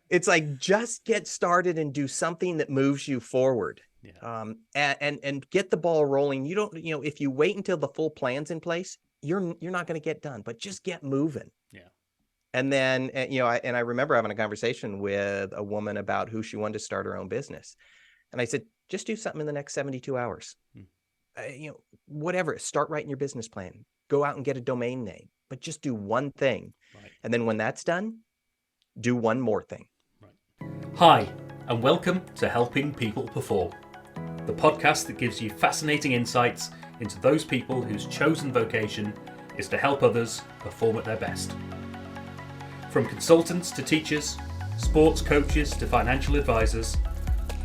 It's like, just get started and do something that moves you forward. Yeah. And get the ball rolling. You don't, if you wait until the full plan's in place, you're not going to get done, but just get moving. Yeah. And then, I remember having a conversation with a woman about who she wanted to start her own business. And I said, just do something in the next 72 hours. Mm. Whatever, start writing your business plan, go out and get a domain name, but just do one thing. Right. And then when that's done, do one more thing. Right. Hi, and welcome to Helping People Perform, the podcast that gives you fascinating insights into those people whose chosen vocation is to help others perform at their best. From consultants to teachers, sports coaches to financial advisors,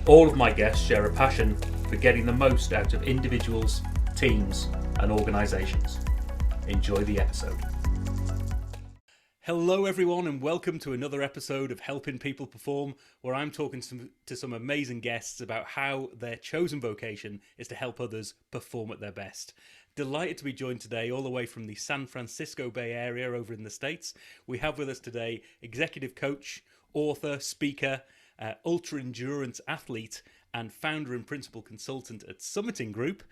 all of my guests share a passion for getting the most out of individuals, teams, and organisations. Enjoy the episode. Hello everyone, and welcome to another episode of Helping People Perform, where I'm talking to some amazing guests about how their chosen vocation is to help others perform at their best. Delighted to be joined today all the way from the San Francisco Bay Area over in the States. We have with us today executive coach, author, speaker, ultra endurance athlete, and founder and principal consultant at Summiting Group.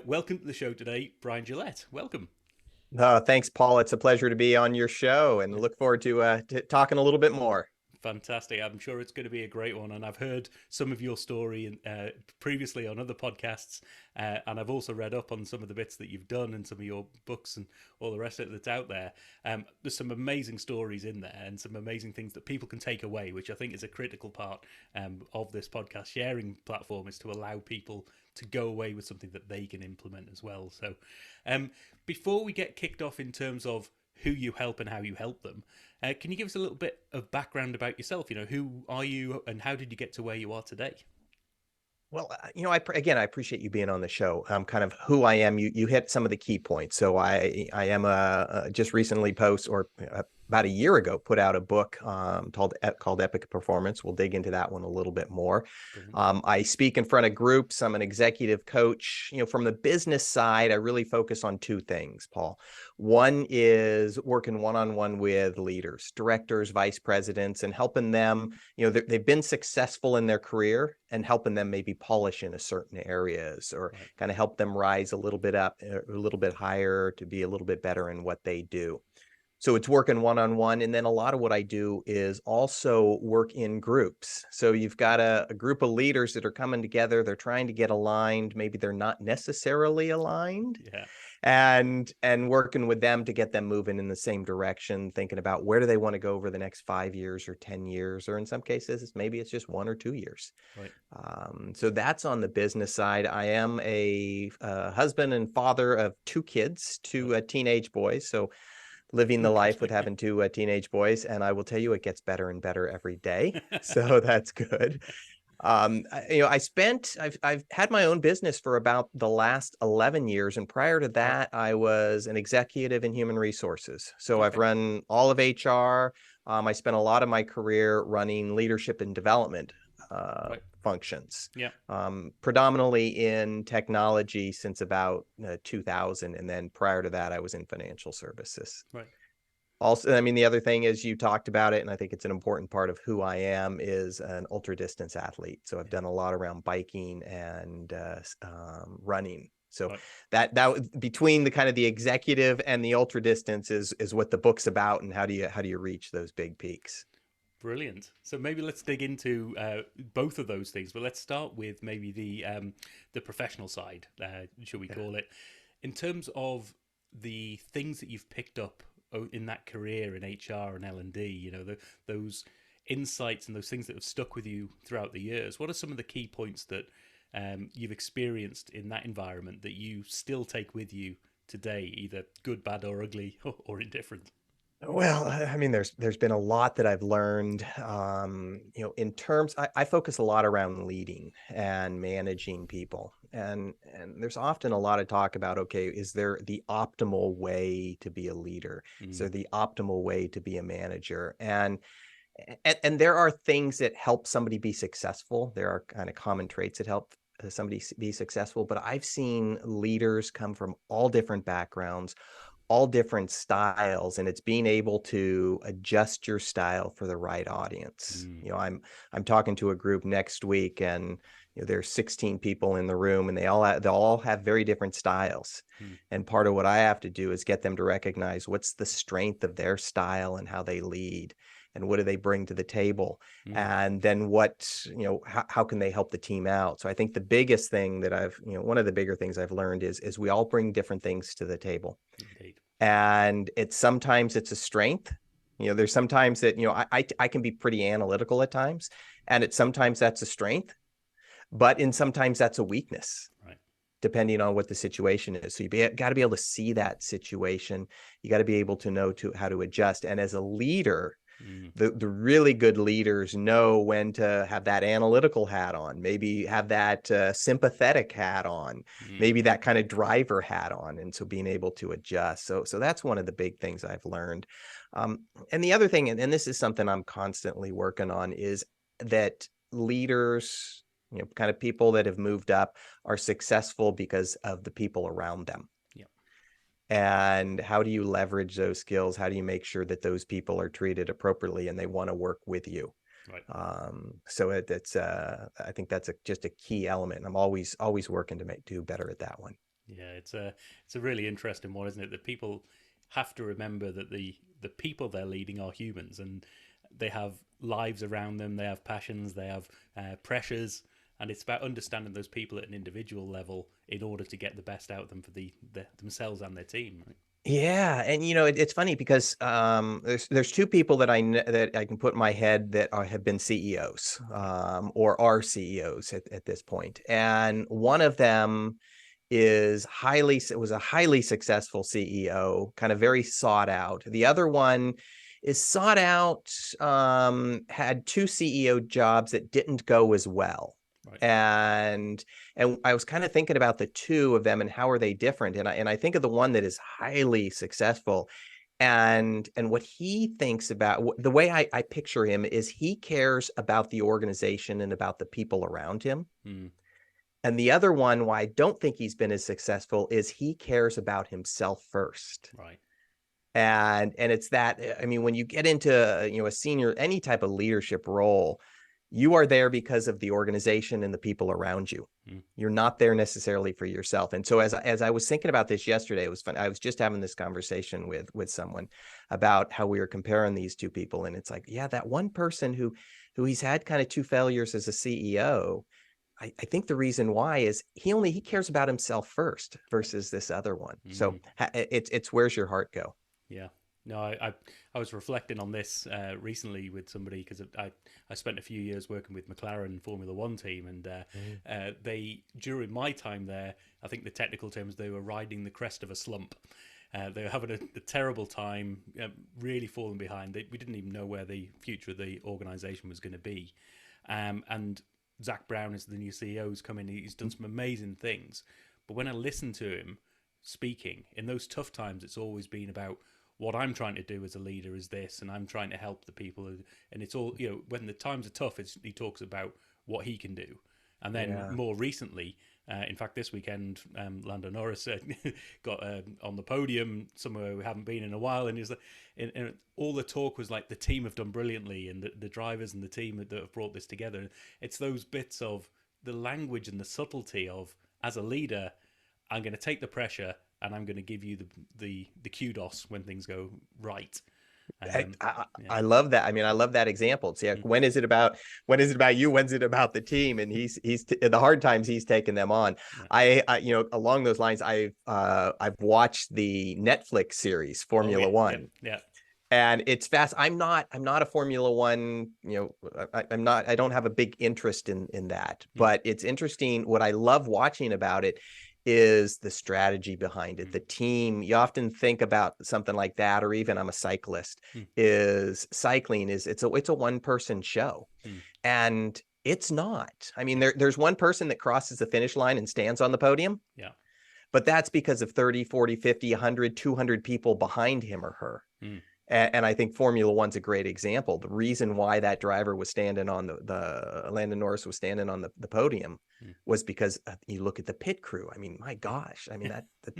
Welcome to the show today, Bryan Gillette. Welcome. Thanks, Paul. It's a pleasure to be on your show, and look forward to talking a little bit more. Fantastic. I'm sure it's going to be a great one. And I've heard some of your story previously on other podcasts. And I've also read up on some of the bits that you've done and some of your books and all the rest of it that's out there. There's some amazing stories in there and some amazing things that people can take away, which I think is a critical part of this podcast sharing platform, is to allow people to go away with something that they can implement as well. So before we get kicked off in terms of who you help and how you help them, can you give us a little bit of background about yourself? Who are you and how did you get to where you are today? Well, I appreciate you being on the show. Kind of who I am. You hit some of the key points. So I am just recently about a year ago, put out a book called Epic Performance. We'll dig into that one a little bit more. Brilliant. I speak in front of groups. I'm an executive coach. From the business side, I really focus on two things, Paul. One is working one-on-one with leaders, directors, vice presidents, and helping them. They've been successful in their career, and helping them maybe polish in certain areas, or Right. kind of help them rise a little bit up, a little bit higher, to be a little bit better in what they do. So it's working one-on-one. And then a lot of what I do is also work in groups. So you've got a group of leaders that are coming together. They're trying to get aligned. Maybe they're not necessarily aligned. Yeah. And working with them to get them moving in the same direction, thinking about where do they want to go over the next 5 years or 10 years, or in some cases, maybe it's just 1 or 2 years. Right. So that's on the business side. I am a husband and father of 2 kids, 2 teenage boys. So living the life with having 2 teenage boys. And I will tell you, it gets better and better every day. So that's good. I've had my own business for about the last 11 years. And prior to that, I was an executive in human resources. So I've run all of HR. I spent a lot of my career running leadership and development functions, Yeah. predominantly in technology since about 2000. And then prior to that, I was in financial services. Right. Also, I mean, the other thing is, you talked about it, and I think it's an important part of who I am, is an ultra distance athlete. So I've done a lot around biking and running. So that between the kind of the executive and the ultra distance is what the book's about, and how do you reach those big peaks. Brilliant. So maybe let's dig into both of those things, but let's start with maybe the professional side, shall we call it, in terms of the things that you've picked up in that career in HR and L&D. Those insights and those things that have stuck with you throughout the years. What are some of the key points that you've experienced in that environment that you still take with you today, either good, bad, or ugly, or indifferent? Well, I mean, there's been a lot that I've learned. In terms, I focus a lot around leading and managing people, and there's often a lot of talk about, okay, is there the optimal way to be a leader? Is there the optimal way to be a manager? And there are things that help somebody be successful. There are kind of common traits that help somebody be successful. But I've seen leaders come from all different backgrounds, all different styles, and it's being able to adjust your style for the right audience. Mm. I'm talking to a group next week, and there's 16 people in the room, and they all have very different styles. Mm. And part of what I have to do is get them to recognize what's the strength of their style and how they lead, and what do they bring to the table, Mm. and then how can they help the team out. So I think the biggest thing that one of the bigger things I've learned is we all bring different things to the table, Indeed. and sometimes it's a strength. There's sometimes that I can be pretty analytical at times, and sometimes that's a strength, but in sometimes that's a weakness, Right. depending on what the situation is. So got to be able to see that situation. You got to be able to know how to adjust. And as a leader, Mm. the really good leaders know when to have that analytical hat on, maybe have that sympathetic hat on, Mm. maybe that kind of driver hat on. And so being able to adjust. So that's one of the big things I've learned. And the other thing, and this is something I'm constantly working on, is that leaders, kind of people that have moved up, are successful because of the people around them. Yeah. And how do you leverage those skills? How do you make sure that those people are treated appropriately and they want to work with you? Right. So I think that's just a key element. I'm always working to do better at that one. Yeah, it's a really interesting one, isn't it? That people have to remember that the people they're leading are humans, and they have lives around them. They have passions. They have pressures, and it's about understanding those people at an individual level in order to get the best out of them for themselves and their team. Right? Yeah, and it's funny because there's two people that that I can put in my head that have been CEOs, or are CEOs at this point, and one of them was a highly successful CEO, kind of very sought out. The other one is sought out, had two CEO jobs that didn't go as well. Right. And I was kind of thinking about the two of them and how are they different. And I think of the one that is highly successful, and what he thinks about, the way I picture him is he cares about the organization and about the people around him. Mm. And the other one, why I don't think he's been as successful, is he cares about himself first. Right. And it's that, I mean, when you get into a senior, any type of leadership role, you are there because of the organization and the people around you. Mm. You're not there necessarily for yourself. And so as I was thinking about this yesterday, it was fun. I was just having this conversation with someone about how we were comparing these two people, and it's like, yeah, that one person who he's had kind of two failures as a CEO. I think the reason why is he cares about himself first versus this other one. So Mm. it's where's your heart go? Yeah. No, I was reflecting on this recently with somebody because I spent a few years working with McLaren Formula One team, and Mm. they, during my time there, I think the technical term is they were riding the crest of a slump. They were having a terrible time, really falling behind. We didn't even know where the future of the organisation was going to be, and Zach Brown is the new CEO. Who's come in. He's done some amazing things, but when I listen to him speaking in those tough times, it's always been about what I'm trying to do as a leader is this, and I'm trying to help the people. And it's all, when the times are tough, he talks about what he can do. And then Yeah. more recently, in fact, this weekend, Lando Norris got on the podium somewhere we haven't been in a while, and and all the talk was like the team have done brilliantly, and the drivers and the team that have brought this together. It's those bits of the language and the subtlety of, as a leader, I'm going to take the pressure and I'm going to give you the kudos when things go right. I, Um, I, yeah. I love that. I mean, I love that example. It's, yeah, Mm. when is it about you? When's it about the team? And he's the hard times he's taken them on. Yeah. Along those lines, I've watched the Netflix series Oh Formula yeah. Yeah. One, Yeah. and it's fast. I'm not a Formula One. I don't have a big interest in that, Mm. but it's interesting. What I love watching about it is the strategy behind it, Mm. the team. You often think about something like that, or even I'm a cyclist, Mm. is cycling is it's a one person show, Mm. and it's not. I mean, there's one person that crosses the finish line and stands on the podium, Yeah. but that's because of 30, 40, 50, 100, 200 people behind him or her. Mm. And I think Formula One's a great example. The reason why that driver was standing on the Landon Norris was standing on the podium Mm. was because you look at the pit crew. I mean, my Yeah. gosh, I mean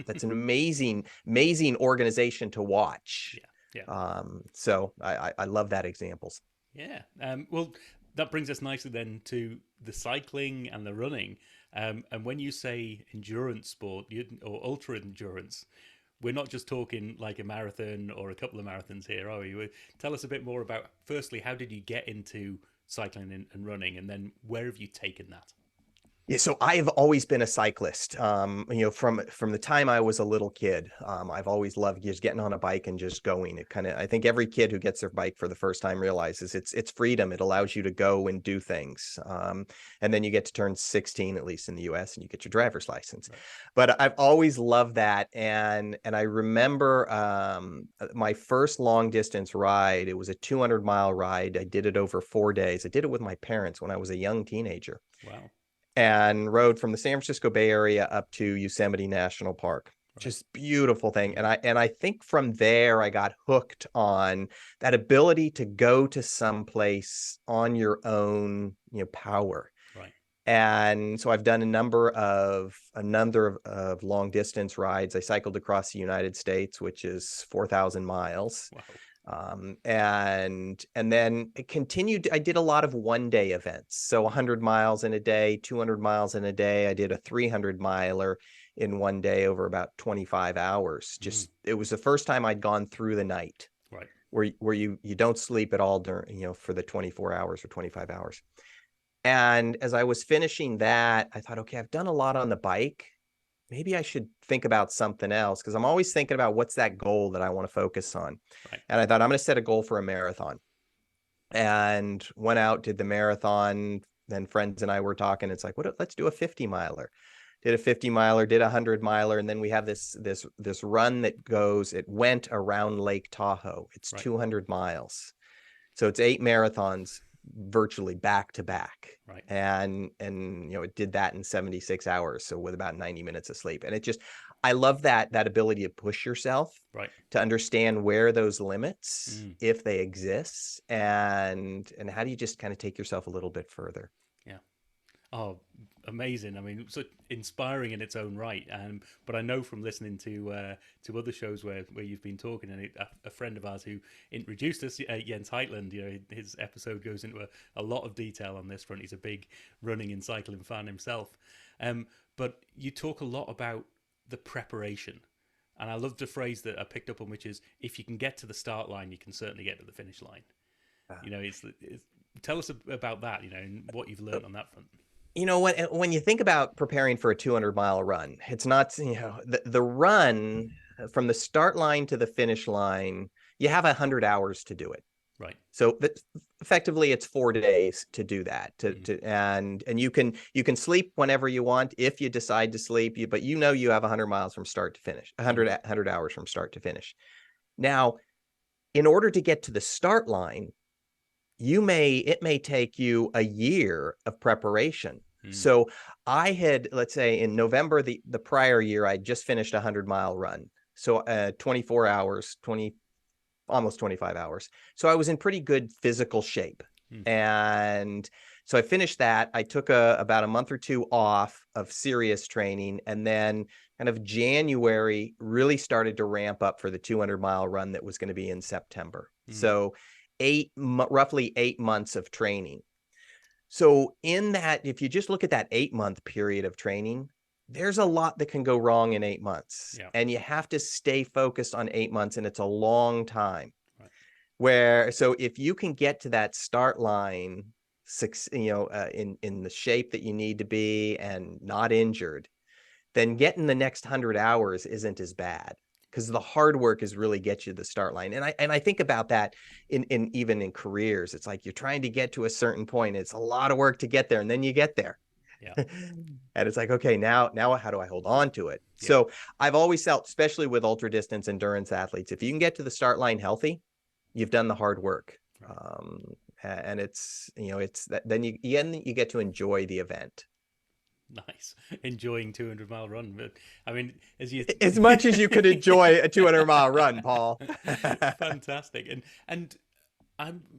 that's an amazing organization to watch. Yeah. Yeah. So I love that examples. Yeah. Well, that brings us nicely then to the cycling and the running. And when you say endurance sport or ultra endurance, we're not just talking like a marathon or a couple of marathons here, are we? Tell us a bit more about, firstly, how did you get into cycling and running, and then where have you taken that? Yeah, so I've always been a cyclist. From the time I was a little kid, I've always loved just getting on a bike and just going. It kind of, I think every kid who gets their bike for the first time realizes it's freedom. It allows you to go and do things. And then you get to turn 16, at least in the US, and you get your driver's license. Right. But I've always loved that. And I remember my first long distance ride. It was a 200-mile ride. I did it over 4 days. I did it with my parents when I was a young teenager, Wow. and rode from the San Francisco Bay Area up to Yosemite National Park. Right. Just beautiful thing. Mm. And I think from there I got hooked on that ability to go to some place on your own, power. Right. And so I've done a number of long distance rides. I cycled across the United States, which is 4,000 miles. Wow. And then it continued. I did a lot of 1 day events. So 100 miles in a day, 200 miles in a day. I did a 300 miler in 1 day over about 25 hours. Mm. It was the first time I'd gone through the night Right. where you don't sleep at all during, for the 24 hours or 25 hours. And as I was finishing that, I thought, okay, I've done a lot on the bike. Maybe I should think about something else, because I'm always thinking about what's that goal that I want to focus on. Right. And I thought, I'm going to set a goal for a marathon, and went out, did the marathon. Then friends and I were talking. It's like, let's do a 50 miler. Did a 50 miler, did a 100 miler. And then we have this run it went around Lake Tahoe. It's Right. 200 miles. So it's 8 marathons virtually back to back. Right. And it did that in 76 hours, so with about 90 minutes of sleep. And I love that ability to push yourself, Right. to understand where those limits, Mm. if they exist, and how do you just kind of take yourself a little bit further. Yeah. Oh, amazing! I mean, so inspiring in its own right. But I know from listening to other shows where you've been talking, and a friend of ours who introduced us, Jens Heitland, his episode goes into a lot of detail on this front. He's a big running and cycling fan himself. But you talk a lot about the preparation, and I love the phrase that I picked up on, which is, if you can get to the start line, you can certainly get to the finish line. Tell us about that, and what you've learned on that front. When you think about preparing for a 200-mile run, it's not, the run from the start line to the finish line, you have 100 hours to do it. Right. So effectively it's 4 days to do that, and you can sleep whenever you want if you decide to sleep, but you have 100 miles from start to finish, 100 hours from start to finish. Now, in order to get to the start line, it may take you a year of preparation. So I had, let's say in November, the prior year, I just finished a 100-mile run. So 24 hours, almost 25 hours. So I was in pretty good physical shape. And so I finished that. I took about a month or two off of serious training. And then kind of January really started to ramp up for the 200-mile run that was going to be in September. So roughly 8 months of training. So in that, if you just look at that 8-month period of training, there's a lot that can go wrong in 8 months. Yeah. And you have to stay focused on 8 months, and it's a long time. Right. So if you can get to that start line, in the shape that you need to be and not injured, then getting the next 100 hours isn't as bad, because the hard work is really get you to the start line. And I think about that even in careers. It's like you're trying to get to a certain point. It's a lot of work to get there, and then you get there. Yeah. And it's like, okay, now how do I hold on to it? Yeah. So I've always felt, especially with ultra distance endurance athletes, if you can get to the start line healthy, you've done the hard work. Right. And it's that then you get to enjoy the event. Nice. Enjoying 200-mile run. But I mean, as you As much as you could enjoy a 200-mile run, Paul. fantastic. And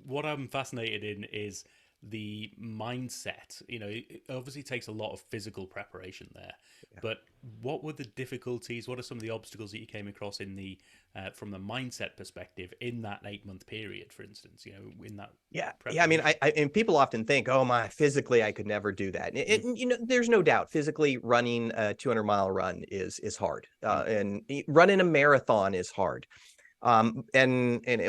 what I'm fascinated in is the mindset. You know, it obviously takes a lot of physical preparation there. Yeah. But what were the difficulties? What are some of the obstacles that you came across in the from the mindset perspective in that 8-month period, for instance? You know, in that Yeah. I mean, preparation. and people often think, oh my, physically, I could never do that. Mm, You know, there's no doubt physically running a 200-mile run is hard. mm, And running a marathon is hard. And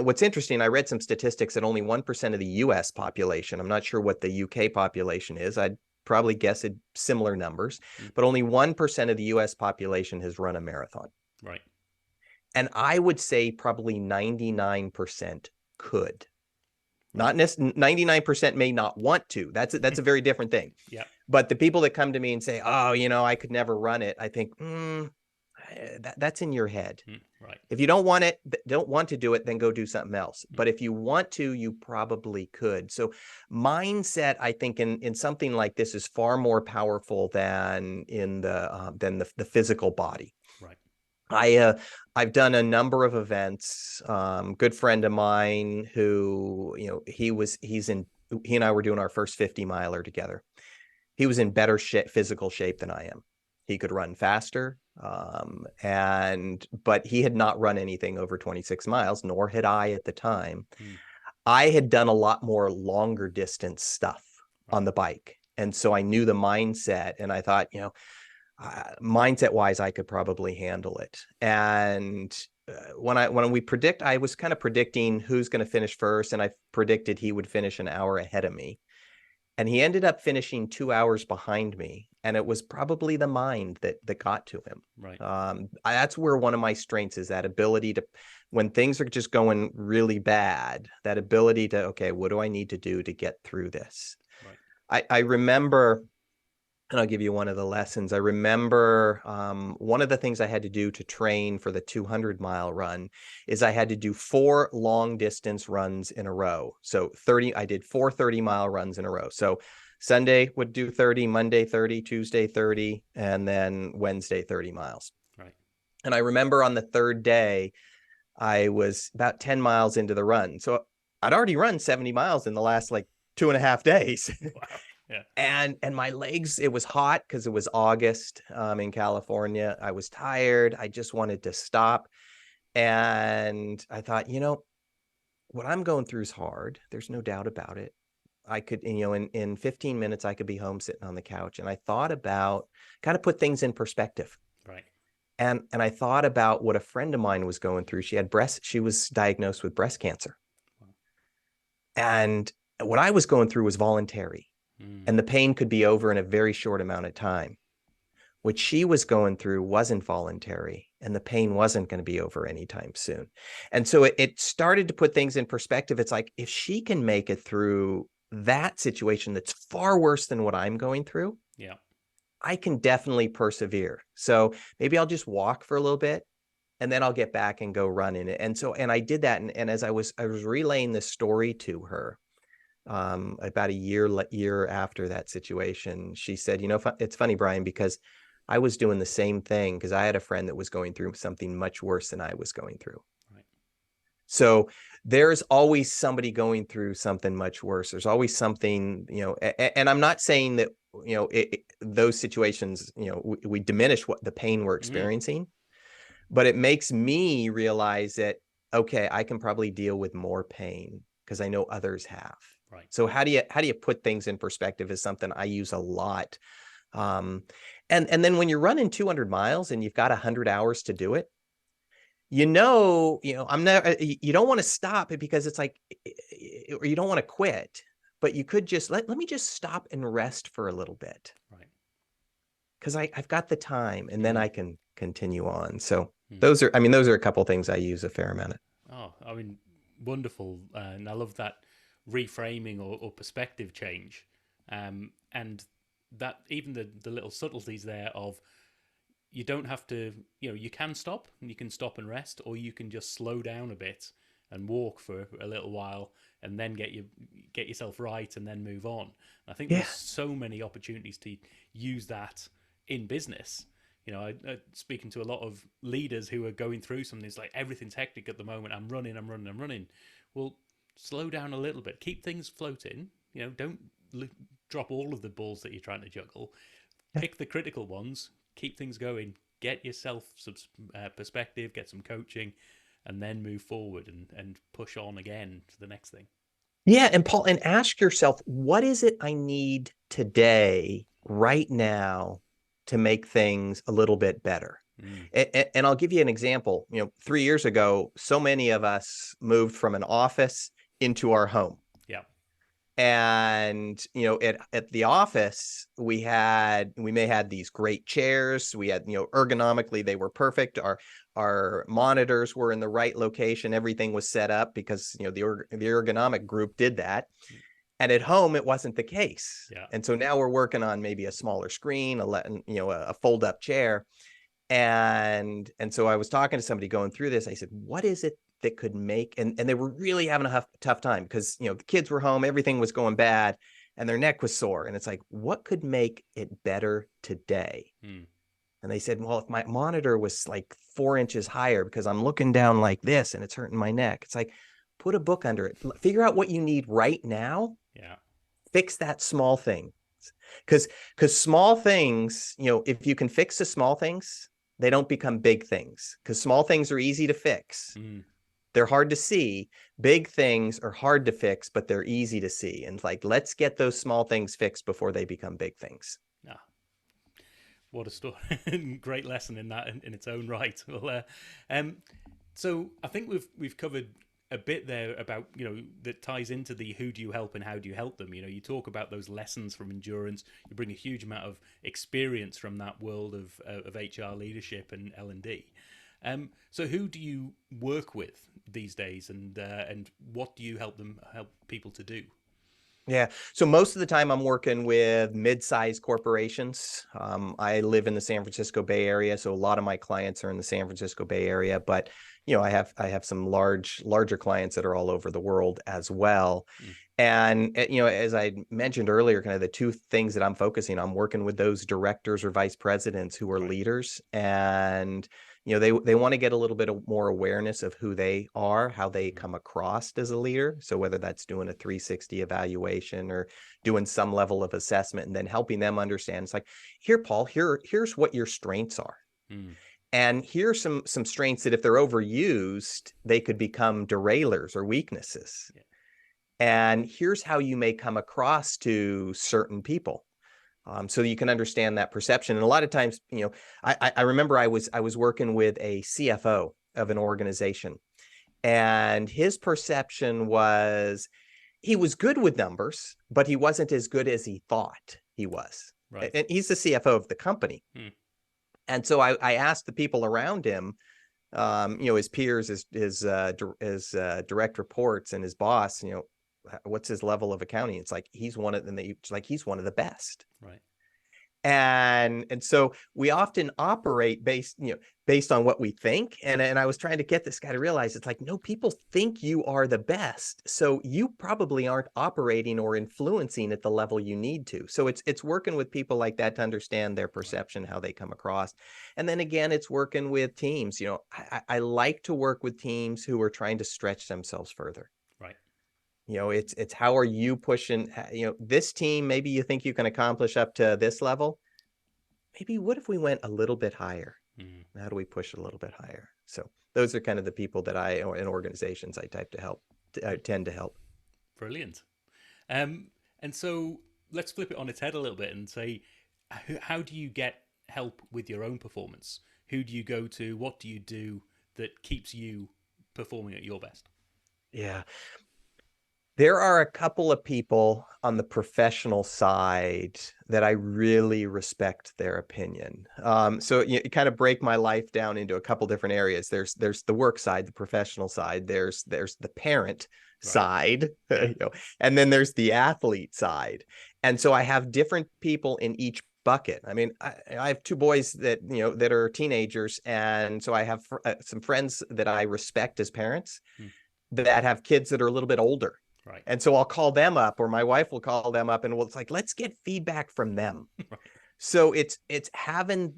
what's interesting, I read some statistics that only 1% of the US population, I'm not sure what the UK population is. I'd probably guess it similar numbers, mm. but only 1% of the US population has run a marathon. Right. And I would say probably 99% could. Right. Not 99% may not want to. That's a very different thing. Yeah. But the people that come to me and say, "Oh, I could never run it," I think that's in your head. Mm, right. If you don't want it, don't want to do it, then go do something else. Mm, But if you want to, you probably could. So mindset, I think, in something like this is far more powerful than in the physical body. right. I've done a number of events. Good friend of mine who, he and I were doing our first 50 miler together. He was in better physical shape than I am. He could run faster. But he had not run anything over 26 miles, nor had I at the time. Mm, I had done a lot more longer distance stuff right. on the bike. And so I knew the mindset, and I thought, mindset wise, I could probably handle it. And when we predict, I was kind of predicting who's going to finish first, and I predicted he would finish an hour ahead of me. And he ended up finishing 2 hours behind me. And it was probably the mind that got to him. Right. That's where one of my strengths is, that ability to, when things are just going really bad, that ability to, okay, what do I need to do to get through this? Right. I remember, and I'll give you one of the lessons. I remember one of the things I had to do to train for the 200-mile run is I had to do 4 long distance runs in a row. So I did 4 30-mile runs in a row. So Sunday would do 30, Monday 30, Tuesday 30, and then Wednesday 30 miles. Right. And I remember on the third day, I was about 10 miles into the run. So I'd already run 70 miles in the last like 2.5 days. Wow. Yeah. And my legs, it was hot because it was August in California. I was tired. I just wanted to stop. And I thought, what I'm going through is hard. There's no doubt about it. I could, in 15 minutes, I could be home sitting on the couch. And I thought about, kind of put things in perspective. Right. And I thought about what a friend of mine was going through. She was diagnosed with breast cancer. Wow. And what I was going through was voluntary. Mm, And the pain could be over in a very short amount of time. What she was going through wasn't voluntary, and the pain wasn't going to be over anytime soon. And so it started to put things in perspective. It's like, if she can make it through that situation that's far worse than what I'm going through, yeah. I can definitely persevere. So maybe I'll just walk for a little bit, and then I'll get back and go run in it. And I did that. And as I was relaying this story to her, about a year after that situation, she said, it's funny, Bryan, because I was doing the same thing, because I had a friend that was going through something much worse than I was going through. Right. So there's always somebody going through something much worse. There's always something, and I'm not saying that, those situations, we diminish what the pain we're Mm, experiencing, but it makes me realize that, okay, I can probably deal with more pain because I know others have. right. So how do you put things in perspective is something I use a lot. And then when you're running 200 miles and you've got 100 hours to do it, I'm never, you don't want to stop it, because it's like, or you don't want to quit, but you could just let me just stop and rest for a little bit, Right. because I've got the time, and then Mm, I can continue on. So mm. those are a couple things I use a fair amount of. Oh, I mean, wonderful. And I love that reframing or perspective change. And that even the little subtleties there of you don't have to, you can stop and you can stop and rest, or you can just slow down a bit and walk for a little while, and then get yourself right, and then move on. And I think Yeah. there's so many opportunities to use that in business. Speaking to a lot of leaders who are going through something, it's like everything's hectic at the moment. I'm running, I'm running, I'm running. Well, slow down a little bit. Keep things floating. Don't drop all of the balls that you're trying to juggle. Pick the critical ones. Keep things going. Get yourself some perspective. Get some coaching, and then move forward and push on again to the next thing. Yeah. And Paul, and ask yourself, what is it I need today, right now, to make things a little bit better? Mm, And I'll give you an example. 3 years ago, so many of us moved from an office into our home. yeah. And at the office, we may had these great chairs. We had, ergonomically they were perfect. Our monitors were in the right location. Everything was set up because the ergonomic group did that. And at home, it wasn't the case. Yeah. And so now we're working on maybe a smaller screen, a fold up chair. And so I was talking to somebody going through this. I said, what is it that could make, and they were really having a tough time because, the kids were home, everything was going bad, and their neck was sore. And it's like, what could make it better today? Mm, And they said, well, if my monitor was like 4 inches higher because I'm looking down like this and it's hurting my neck. It's like, put a book under it. Figure out what you need right now. yeah. Fix that small thing. Because small things, if you can fix the small things, they don't become big things, because small things are easy to fix. Mm, They're hard to see. Big things are hard to fix, but they're easy to see. And like, let's get those small things fixed before they become big things. ah, what a story! Great lesson in that in its own right. Well, so I think we've covered a bit there about that ties into the who do you help and how do you help them. You talk about those lessons from endurance. You bring a huge amount of experience from that world of HR leadership and L&D. So who do you work with these days, and what do you help people to do? Yeah. So most of the time I'm working with mid-sized corporations. I live in the San Francisco Bay Area, so a lot of my clients are in the San Francisco Bay Area, but I have some larger clients that are all over the world as well. Mm, And as I mentioned earlier, kind of the two things that I'm focusing on, working with those directors or vice presidents who are right. leaders, and they want to get a little bit more awareness of who they are, how they Mm, come across as a leader. So whether that's doing a 360 evaluation or doing some level of assessment, and then helping them understand, it's like, here, Paul, here's what your strengths are. mm, And here's some strengths that if they're overused, they could become derailers or weaknesses. yeah. And here's how you may come across to certain people. So you can understand that perception. And a lot of times, I remember I was working with a CFO of an organization, and his perception was he was good with numbers, but he wasn't as good as he thought he was. Right. And he's the CFO of the company. Mm, And so I asked the people around him, his peers, his direct reports, and his boss, what's his level of accounting? It's like he's one of he's one of the best. right. And so we often operate based on what we think. And I was trying to get this guy to realize, it's like, no, people think you are the best, so you probably aren't operating or influencing at the level you need to. So it's working with people like that to understand their Right. perception, how they come across. And then again, it's working with teams. I like to work with teams who are trying to stretch themselves further. Right. It's how are you pushing, this team, maybe you think you can accomplish up to this level. Maybe what if we went a little bit higher? Mm, How do we push it a little bit higher? So those are kind of the people that in organizations I type to help, I tend to help. brilliant. Um, and so let's flip it on its head a little bit and say, how do you get help with your own performance? Who do you go to? What do you do that keeps you performing at your best? Yeah. There are a couple of people on the professional side that I really respect their opinion. So you kind of break my life down into a couple different areas. There's the work side, the professional side. There's the parent Right. side, Yeah. and then there's the athlete side. And so I have different people in each bucket. I mean, I have two boys that are teenagers, and so I have some friends that I respect as parents. Mm, that have kids that are a little bit older. Right. And so I'll call them up, or my wife will call them up, and it's like, let's get feedback from them. Right. So it's having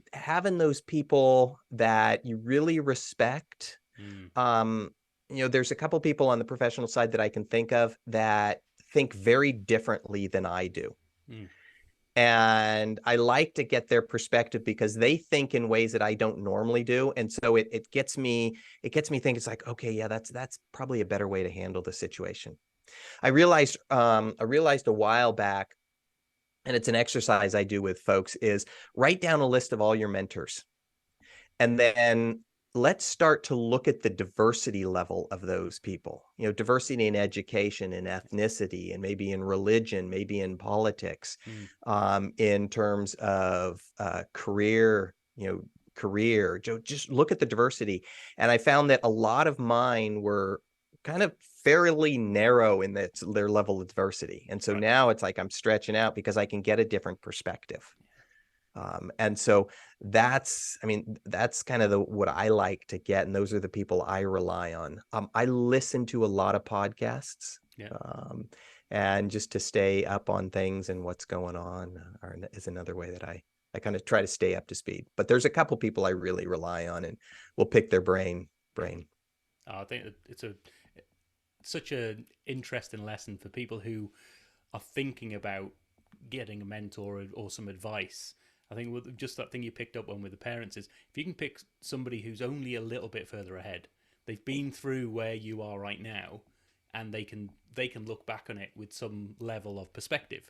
those people that you really respect. Mm. Um, there's a couple people on the professional side that I can think of that think very differently than I do. Mm. And I like to get their perspective because they think in ways that I don't normally do. And so it gets me thinking, it's like, okay, yeah, that's probably a better way to handle the situation. I realized a while back, and it's an exercise I do with folks, is write down a list of all your mentors. And then let's start to look at the diversity level of those people, diversity in education and ethnicity, and maybe in religion, maybe in politics, Mm. in terms of career, just look at the diversity. And I found that a lot of mine were kind of fairly narrow in their level of diversity. And so Right. now it's like I'm stretching out because I can get a different perspective. And so that's kind of what I like to get. And those are the people I rely on. I listen to a lot of podcasts, Yeah. and just to stay up on things and what's going on is another way that I kind of try to stay up to speed. But there's a couple people I really rely on, and will pick their brain. Yeah. I think it's such an interesting lesson for people who are thinking about getting a mentor or some advice. I think just that thing you picked up on with the parents is, if you can pick somebody who's only a little bit further ahead, they've been through where you are right now, and they can look back on it with some level of perspective.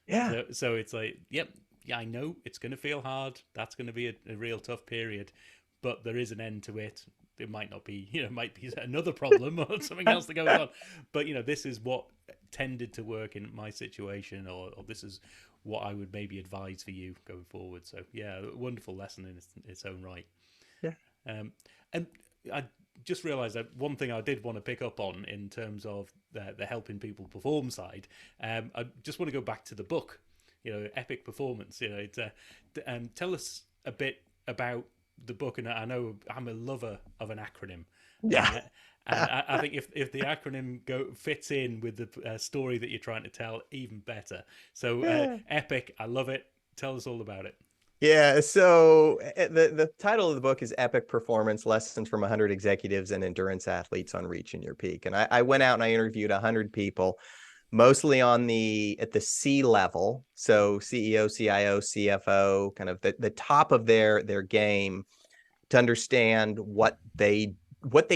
Yeah. So it's like, yep, yeah, I know it's going to feel hard. That's going to be a real tough period, but there is an end to it. It might not be, might be another problem or something else that goes on. But this is what tended to work in my situation, or this is what I would maybe advise for you going forward. So yeah, a wonderful lesson in its own right. Yeah. And I just realised that one thing I did want to pick up on in terms of the helping people perform side. I just want to go back to the book, Epic Performance. Tell us a bit about the book. And I know I'm a lover of an acronym. Yeah. And I think if the acronym fits in with the story that you're trying to tell, even better. So Yeah. Epic, I love it. Tell us all about it. Yeah, so the title of the book is Epic Performance: Lessons from 100 Executives and Endurance Athletes on Reaching Your Peak. And I went out and I interviewed 100 people, mostly at the C level, so CEO, CIO, CFO, kind of the top of their game, to understand what they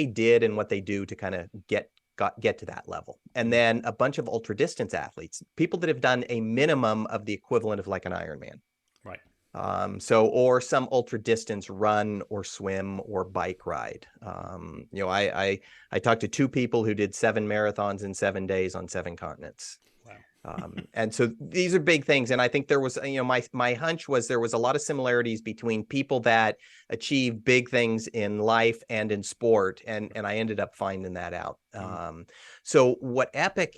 did and what they do to kind of get to that level. And then a bunch of ultra distance athletes, people that have done a minimum of the equivalent of like an Ironman. Right. Or some ultra distance run or swim or bike ride. I talked to 2 people who did 7 marathons in 7 days on 7 continents. Wow. And so these are big things. And I think there was, my hunch was there was a lot of similarities between people that achieve big things in life and in sport. And I ended up finding that out. So what Epic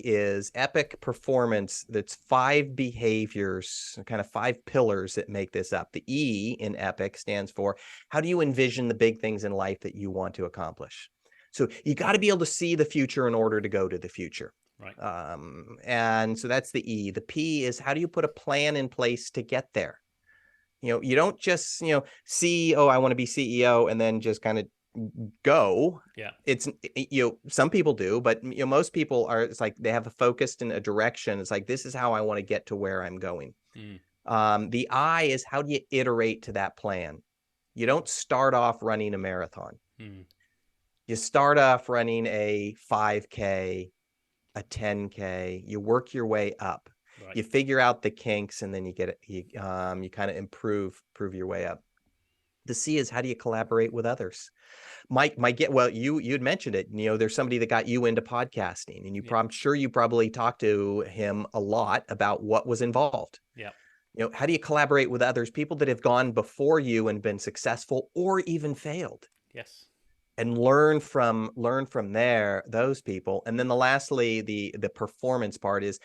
Performance, that's 5 behaviors, kind of 5 pillars that make this up. The E in Epic stands for, how do you envision the big things in life that you want to accomplish? So you got to be able to see the future in order to go to the future. Right. And so that's the E. The P is, how do you put a plan in place to get there? You don't just, see, oh, I want to be CEO and then just kind of go. Yeah. It's, some people do, but most people are, it's like they have a focus and a direction. It's like, this is how I want to get to where I'm going. The I is, how do you iterate to that plan? You don't start off running a marathon. You start off running a 5K, a 10K, you work your way up. Right. You figure out the kinks, and then you get it. You kind of improve your way up. The C is, how do you collaborate with others? You'd mentioned it. There's somebody that got you into podcasting, and I'm sure you probably talked to him a lot about what was involved. Yeah. How do you collaborate with others, people that have gone before you and been successful or even failed? Yes. And learn from those people. And then lastly, the performance part is,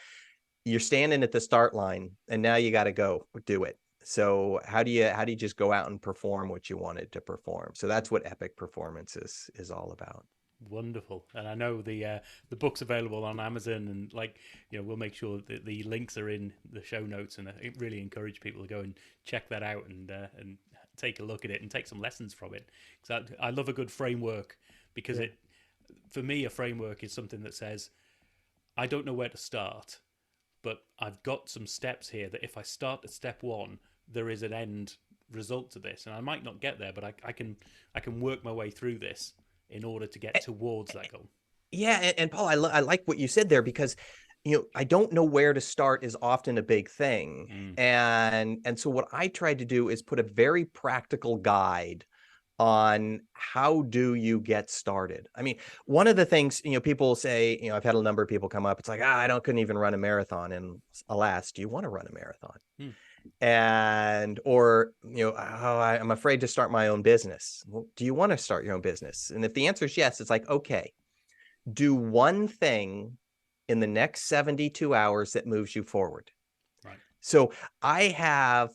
you're standing at the start line and now you got to go do it. So how do you just go out and perform what you wanted to perform? So that's what Epic Performance is all about. Wonderful. And I know the book's available on Amazon, and like, we'll make sure that the links are in the show notes, and I really encourage people to go and check that out and take a look at it and take some lessons from it. Because I love a good framework, because Yeah. it for me, a framework is something that says, I don't know where to start, but I've got some steps here that if I start at step one, there is an end result to this, and I might not get there, but I can work my way through this in order to get towards that goal. Yeah, and Paul, I like what you said there, because I don't know where to start is often a big thing. Mm, And so what I tried to do is put a very practical guide on how do you get started. I mean, one of the things, people say, I've had a number of people come up, it's like, I don't couldn't even run a marathon. And alas, do you want to run a marathon? mm, And or I'm afraid to start my own business. Well, do you want to start your own business? And if the answer is yes, it's like, okay, do one thing in the next 72 hours that moves you forward. right. So I have,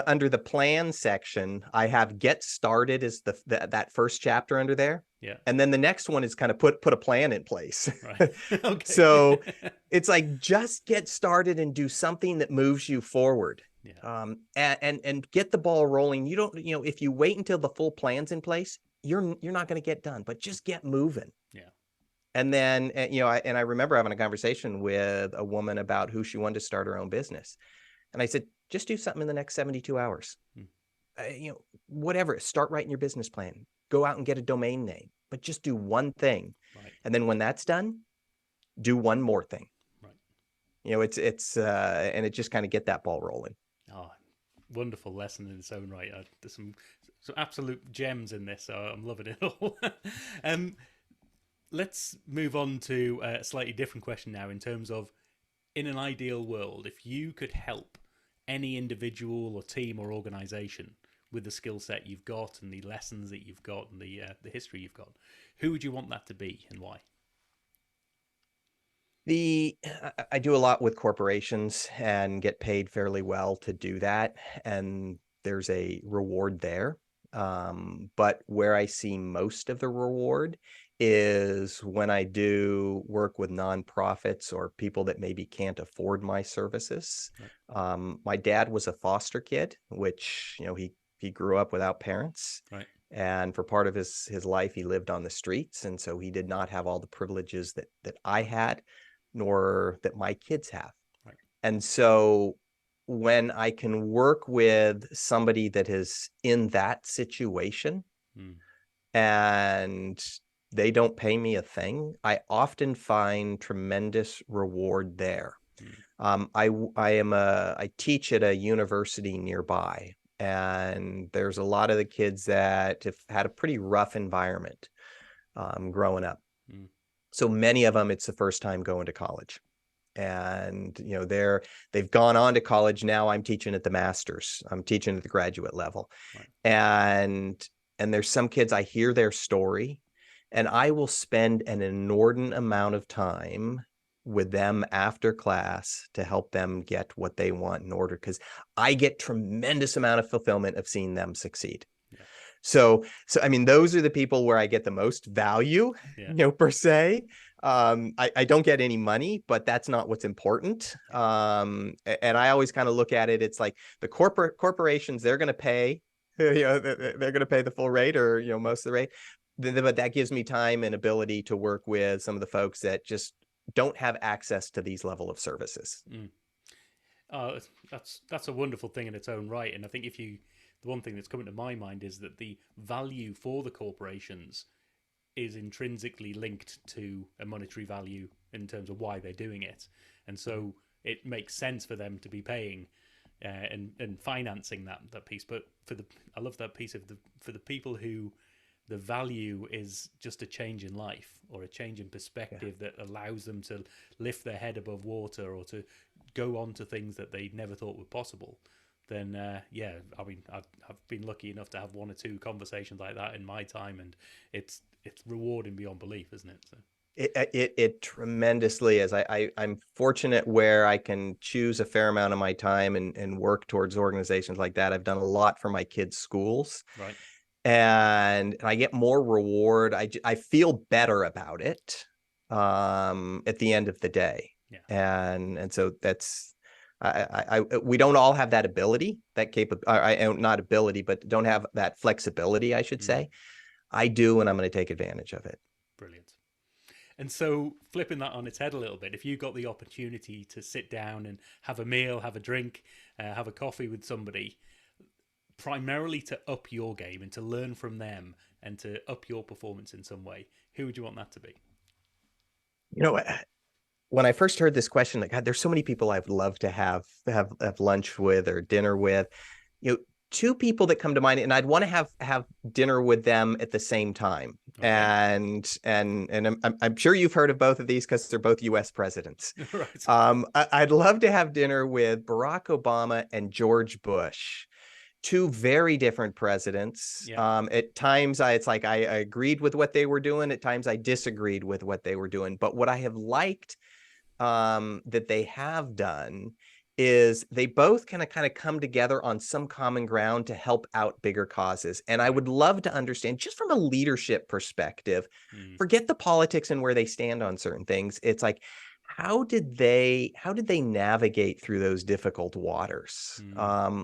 under the plan section, I have get started as that first chapter under there. Yeah. And then the next one is kind of put a plan in place. Right. Okay. So it's like, just get started and do something that moves you forward. Yeah. And get the ball rolling. You don't, if you wait until the full plan's in place, you're not going to get done, but just get moving. Yeah. And then, I remember having a conversation with a woman about who she wanted to start her own business. And I said, just do something in the next 72 hours. Hmm. Whatever, start writing your business plan, go out and get a domain name, but just do one thing. Right. And then when that's done, do one more thing. Right. And it just kind of get that ball rolling. Oh, wonderful lesson in its own right. There's some absolute gems in this, so I'm loving it all. um, let's move on to a slightly different question now, in terms of, in an ideal world, if you could help any individual or team or organization with the skill set you've got and the lessons that you've got and the history you've got, who would you want that to be and why? I do a lot with corporations and get paid fairly well to do that, and there's a reward there. But where I see most of the reward is when I do work with nonprofits or people that maybe can't afford my services. Right. My dad was a foster kid, which, he grew up without parents. Right. And for part of his life, he lived on the streets. And so he did not have all the privileges that I had, nor that my kids have. Right. And so when I can work with somebody that is in that situation, Mm. and they don't pay me a thing, I often find tremendous reward there. Mm. I teach at a university nearby, and there's a lot of the kids that have had a pretty rough environment growing up. Mm. So many of them, it's the first time going to college. And they've gone on to college. Now I'm teaching at the master's. I'm teaching at the graduate level. Right. And there's some kids, I hear their story, and I will spend an inordinate amount of time with them after class to help them get what they want in order, because I get tremendous amount of fulfillment of seeing them succeed. Yeah. So I mean, those are the people where I get the most value, Yeah. per se. I don't get any money, but that's not what's important. And I always kind of look at it, it's like the corporations, they're going to pay, they're going to pay the full rate, or, most of the rate. But that gives me time and ability to work with some of the folks that just don't have access to these level of services. Mm. That's a wonderful thing in its own right. And I think the one thing that's coming to my mind is that the value for the corporations is intrinsically linked to a monetary value in terms of why they're doing it, and so it makes sense for them to be paying and financing that piece. But I love that piece for the people who the value is just a change in life or a change in perspective that allows them to lift their head above water or to go on to things that they never thought were possible. Then I mean, I've been lucky enough to have one or two conversations like that in my time, and it's rewarding beyond belief, isn't it? So. It tremendously is. I'm fortunate where I can choose a fair amount of my time and work towards organizations like that. I've done a lot for my kids' schools. Right. and I get more reward. I feel better about it at the end of the day. Yeah. And so that's, we don't all have that ability, that not ability, but don't have that flexibility, I should say. I do, and I'm going to take advantage of it. Brilliant. And so, flipping that on its head a little bit, if you got the opportunity to sit down and have a meal, have a drink, have a coffee with somebody, primarily to up your game and to learn from them and to up your performance in some way, who would you want that to be? You know, when I first heard this question, like, God, there's so many people I'd love to have lunch with or dinner with. You know, two people that come to mind, and I'd want to have dinner with them at the same time. Okay. And I'm sure you've heard of both of these because they're both U.S. presidents. Right. I'd love to have dinner with Barack Obama and George Bush. Two very different presidents. Yeah. At times, it's like I agreed with what they were doing. At times, I disagreed with what they were doing. But what I have liked that they have done is they both kind of come together on some common ground to help out bigger causes. And I would love to understand, just from a leadership perspective, forget the politics and where they stand on certain things. It's like, how did they navigate through those difficult waters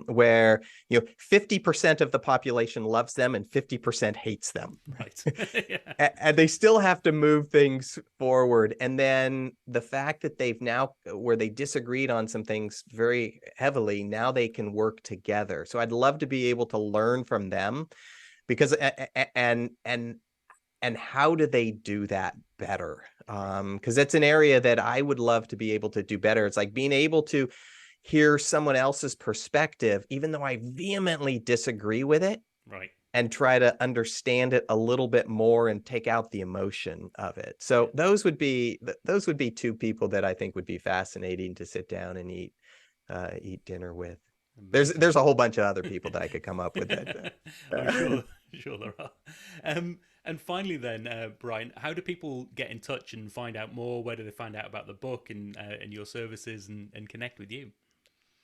where 50% of the population loves them and 50% hates them, right? Yeah. And they still have to move things forward. And then the fact that they've now, where they disagreed on some things very heavily, now they can work together. So I'd love to be able to learn from them, because and how do they do that better? Because that's an area that I would love to be able to do better. It's like being able to hear someone else's perspective, even though I vehemently disagree with it, right, and try to understand it a little bit more and take out the emotion of it. So those would be two people that I think would be fascinating to sit down and eat dinner with. There's a whole bunch of other people that I could come up with. I'm sure there are. And finally, then, Bryan, how do people get in touch and find out more? Where do they find out about the book and your services and connect with you?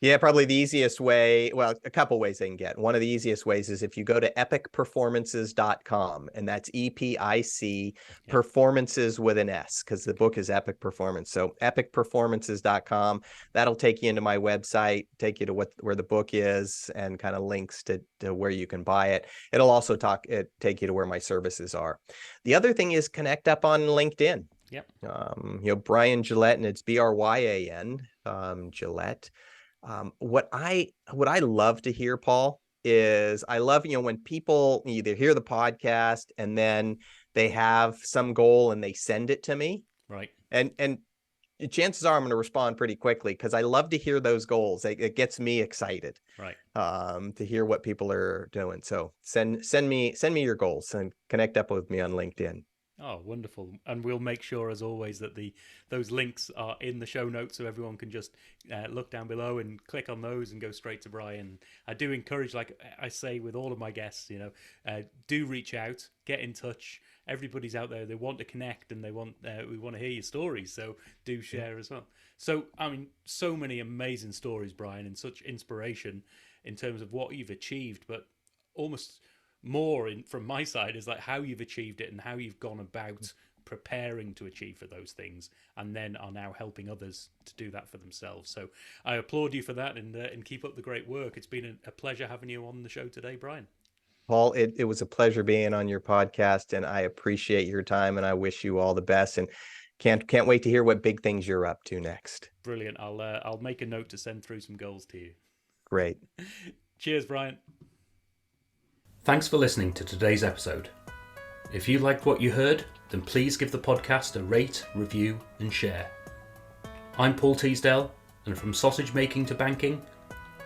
Yeah, probably the easiest way, well, a couple ways they can get. One of the easiest ways is if you go to epicperformances.com, and that's EPIC, performances with an S, because the book is Epic Performance. So epicperformances.com, that'll take you into my website, take you to where the book is, and kind of links to where you can buy it. It'll also take you to where my services are. The other thing is connect up on LinkedIn. Yep. Bryan Gillette, and it's Bryan, Gillette. What I love to hear, Paul, is I love, when people either hear the podcast and then they have some goal and they send it to me. Right. And chances are I'm going to respond pretty quickly, because I love to hear those goals. It gets me excited. Right. To hear what people are doing. So send me your goals and connect up with me on LinkedIn. Oh, wonderful. And we'll make sure, as always, that those links are in the show notes, so everyone can just look down below and click on those and go straight to Bryan. I do encourage, like I say with all of my guests, do reach out, get in touch. Everybody's out there. They want to connect, and we want to hear your stories. So do share as well. So, I mean, so many amazing stories, Bryan, and such inspiration in terms of what you've achieved, but almost more from my side is like how you've achieved it and how you've gone about preparing to achieve for those things, and then are now helping others to do that for themselves. So I applaud you for that, and keep up the great work. It's been a pleasure having you on the show today, Bryan. Paul, it was a pleasure being on your podcast, and I appreciate your time, and I wish you all the best, and can't wait to hear what big things you're up to next. Brilliant. I'll make a note to send through some goals to you. Great. Cheers, Bryan. Thanks for listening to today's episode. If you liked what you heard, then please give the podcast a rate, review, and share. I'm Paul Teasdale, and from sausage making to banking,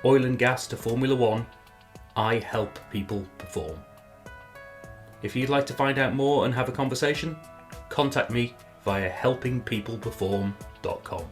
oil and gas to Formula One, I help people perform. If you'd like to find out more and have a conversation, contact me via helpingpeopleperform.com.